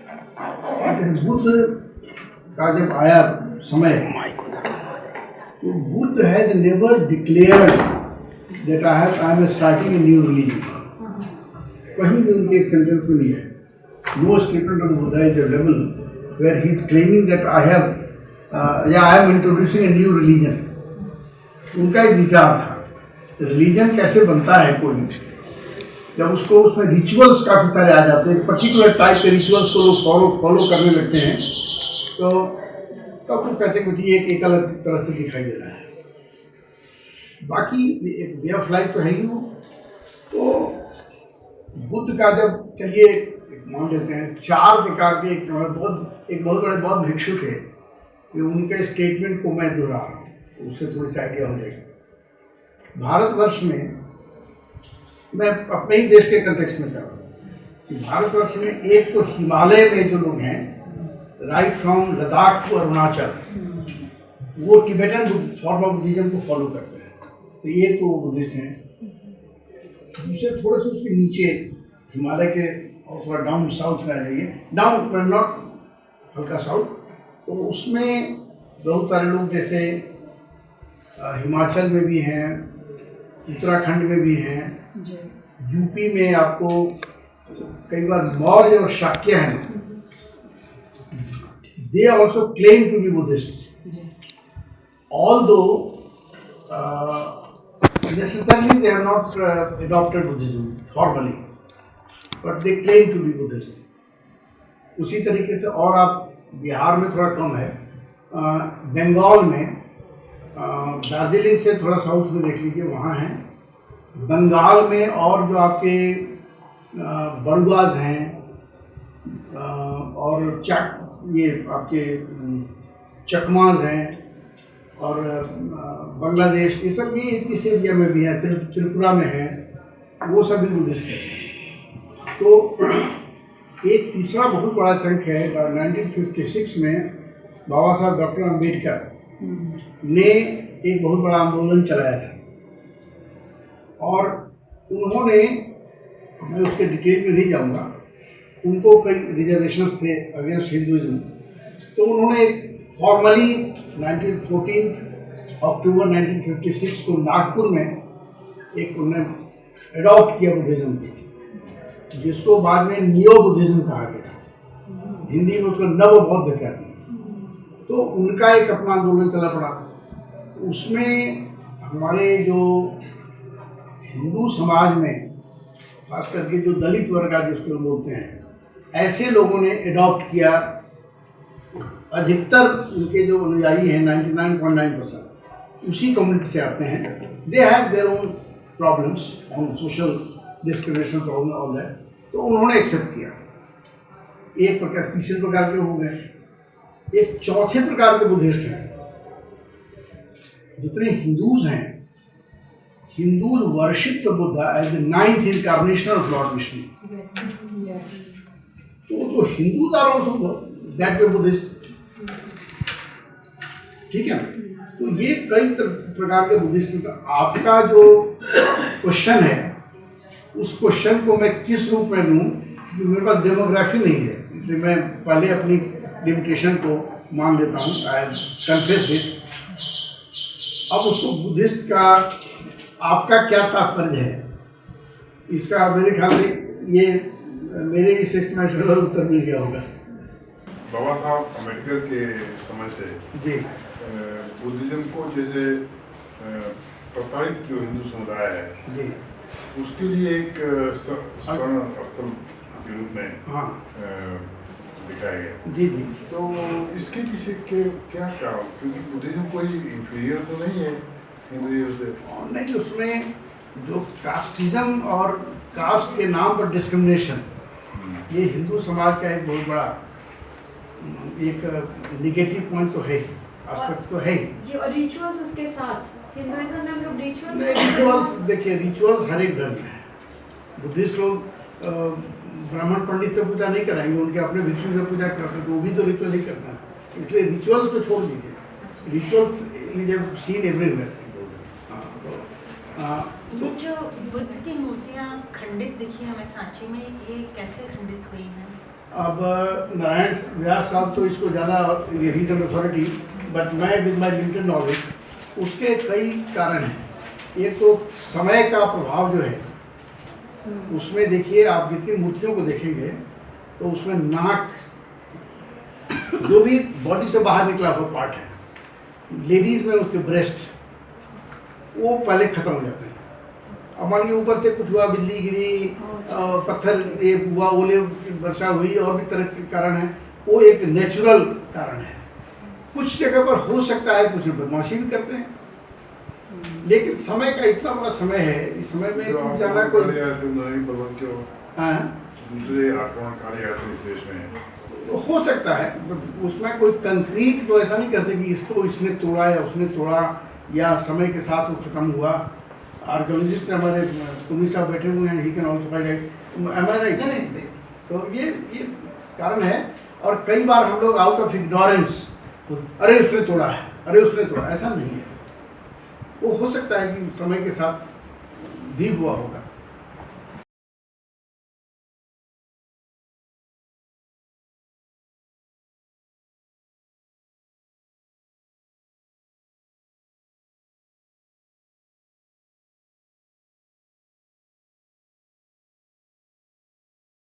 बुद्ध का जब आया समय, तो Buddha has never declared that I am starting a new religion. कहीं भी उनके एक सेंटेंस में नहीं है। No statement of Buddha is available where he is claiming that I am introducing a new religion. उनका एक विचार था, रिलीजन कैसे बनता है कोई, जब उसको उसमें रिचुअल्स काफ़ी सारे आ जाते हैं, पर्टिकुलर टाइप के रिचुअल्स को लोग फॉलो करने लगते हैं, तो तब वो कहते हैं कि एक अलग तरह से दिखाई दे रहा है। बाकी एक वे ऑफ लाइफ तो है ही वो। तो बुद्ध का जब चलिए मान लेते हैं 4 प्रकार के एक बहुत बड़े बौद्ध भिक्षु थे, उनके स्टेटमेंट को मैं दोहरा रहा हूँ, उससे थोड़ी सी आइडिया हो जाएगी। भारतवर्ष में, मैं अपने ही देश के कंटेक्स्ट में कर रहा हूँ कि भारतवर्ष में एक तो हिमालय में जो लोग हैं, right from Ladakh to Arunachal, वो टिबेटन फॉर्म ऑफ बुद्धिज्म को फॉलो करते हैं, तो ये तो बुद्धिस्ट हैं। दूसरे थोड़े से उसके नीचे हिमालय के और थोड़ा डाउन साउथ में आ जाइए, डाउन नॉट हल्का साउथ, तो उसमें बहुत सारे लोग जैसे हिमाचल में भी हैं, उत्तराखंड में भी हैं, यूपी में आपको कई बार मौर्य और शाक्य हैं, they also claim to be Buddhist, although necessarily they have not adopted Buddhism formally, but they claim to be Buddhist. उसी तरीके से, और आप बिहार में थोड़ा कम है, बंगाल में, दार्जिलिंग से थोड़ा साउथ में देख लीजिए, वहाँ हैं, बंगाल में, और जो आपके बड़ुआज हैं, और ये आपके चकमाज हैं, और बांग्लादेश, ये सब भी इस एरिया में भी है, त्रिपुरा में है, वो सब भी बुद्धिस्ट है। तो एक तीसरा बहुत बड़ा चंक है, 1956 में बाबा साहब डॉक्टर अम्बेडकर ने एक बहुत बड़ा आंदोलन चलाया था, और उन्होंने, मैं उसके डिटेल में नहीं जाऊंगा, उनको कई रिजर्वेशंस थे अगेंस्ट हिंदुइज्म, तो उन्होंने फॉर्मली 14 अक्टूबर 1956 को नागपुर में एक उन्होंने एडॉप्ट किया बुद्धिज्म की, जिसको बाद में नियो बुद्धिज्म कहा गया, हिंदी में उसको नव बौद्ध कहते हैं। तो उनका एक अपना आंदोलन चला पड़ा, उसमें हमारे जो हिंदू समाज में, खास करके जो दलित वर्ग जिसको बोलते हैं, ऐसे लोगों ने एडॉप्ट किया। अधिकतर उनके जो अनुयायी हैं, 99.9% उसी कम्युनिटी से आते हैं। They have their own problems on social discrimination problem all that, तो उन्होंने एक्सेप्ट किया। एक प्रकार, तीसरे प्रकार के हो गए। एक चौथे प्रकार के बुद्धिस्ट हैं। जितने हिंदूज हैं, Hindus worship the Buddha as the 9th incarnation of lord Vishnu. तो Hindus are also that way Buddhist, ठीक है। तो ये कई प्रकार के बुद्धिस्ट। तो आपका जो क्वेश्चन है, उस क्वेश्चन को मैं किस रूप में लूँ, मेरे पास डेमोग्राफी नहीं है, इसलिए मैं पहले अपनी लिमिटेशन को मान लेता हूँ, आई कन्फेस्ड इट। अब उसको बुद्धिस्ट का आपका क्या तात्पर्य है, इसका मेरे ख्याल से ये मेरे इस एक्सप्लेनेशन का उत्तर मिल गया होगा। बाबा साहब अम्बेडकर के समय से जी बुद्धिज्म को जैसे प्रताड़ित जो हिंदू समुदाय है जी, उसके लिए एक स्वर्ण स्थल के रूप में दिखाया गया। जी जी। तो इसके पीछे क्या कारण, क्योंकि बुद्धिज्म कोई इंफीरियर तो नहीं है हिंदुइज्म से? नहीं, उसमें जो कास्टिज्म और कास्ट के नाम पर डिस्क्रिमिनेशन, ये हिंदू समाज का एक बहुत बड़ा एक निगेटिव पॉइंट तो है, एस्पेक्ट तो है जी। और रिचुअल्स उसके साथ, हिंदुइज्म में हम लोग रिचुअल्स, रिचुअल्स देखिए, रिचुअल्स हर एक धर्म में है। बुद्धिस्ट लोग ब्राह्मण पंडित से पूजा नहीं कराएंगे, उनके अपने भिक्षु से पूजा करते हैं, वो भी तो रिचुअल ही करता है। इसलिए रिचुअल्स को छोड़ दीजिए, रिचुअल्स इज सीन एवरीवेयर। ये जो बुद्ध की मूर्तियाँ खंडित दिखी हमें सांची में, ये कैसे खंडित हुई हैं? अब नारायण व्यास साहब तो इसको ज़्यादा ही एन अथॉरिटी, बट मैं विद माई लिमिटेड नॉलेज, उसके कई कारण हैं। एक तो समय का प्रभाव जो है, उसमें देखिए आप जितनी मूर्तियों को देखेंगे तो उसमें नाक, जो भी बॉडी से बाहर निकला हुआ पार्ट है, लेडीज में उसके ब्रेस्ट, वो पहले खत्म हो जाते हैं। अब मान लीजिए ऊपर से कुछ हुआ, बिजली गिरी, पत्थर ये हुआ, ओले वर्षा हुई, और भी तरह के कारण है, वो एक नेचुरल कारण है। कुछ जगह पर हो सकता है कुछ बदमाशी भी करते हैं, लेकिन समय का इतना बड़ा समय है, इस समय में कुछ जाना कोई दूसरे आक्रमणकारी आते इस देश में हो सकता है, उसमें कोई कंक्रीट तो ऐसा नहीं कर सकती इसको इसने तोड़ा या उसने तोड़ा या समय के साथ वो खत्म हुआ। आर्कियोलॉजिस्ट हमारे कुमी साहब बैठे हुए हैं, he can also highlight, am I right? तो ये कारण है। और कई बार हम लोग आउट ऑफ इग्नोरेंस, अरे उसने तोड़ा है, अरे उसने तोड़ा, ऐसा नहीं है। वो हो सकता है कि समय के साथ भी हुआ होगा।